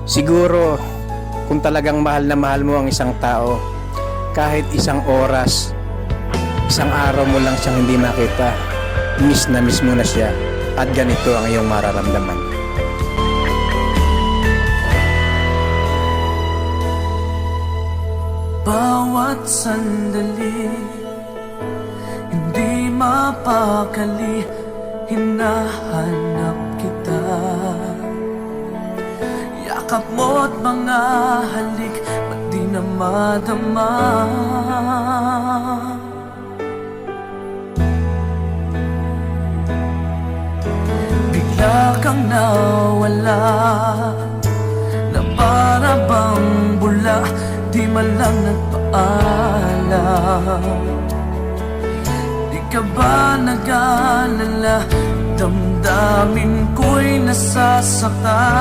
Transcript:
Siguro, kung talagang mahal na mahal mo ang isang tao, kahit isang oras, isang araw mo lang siyang hindi makita, miss na miss mo na siya at ganito ang iyong mararamdaman. Bawat sandali, hindi mapakali, hinahanap kita. Yakap mo't mga halik, ba't di na madama? Bigla kang nawala, na para bang bula, di man lang nagpaalam. Di ka ba nag-alala, damdamin ko'y nasasaktan?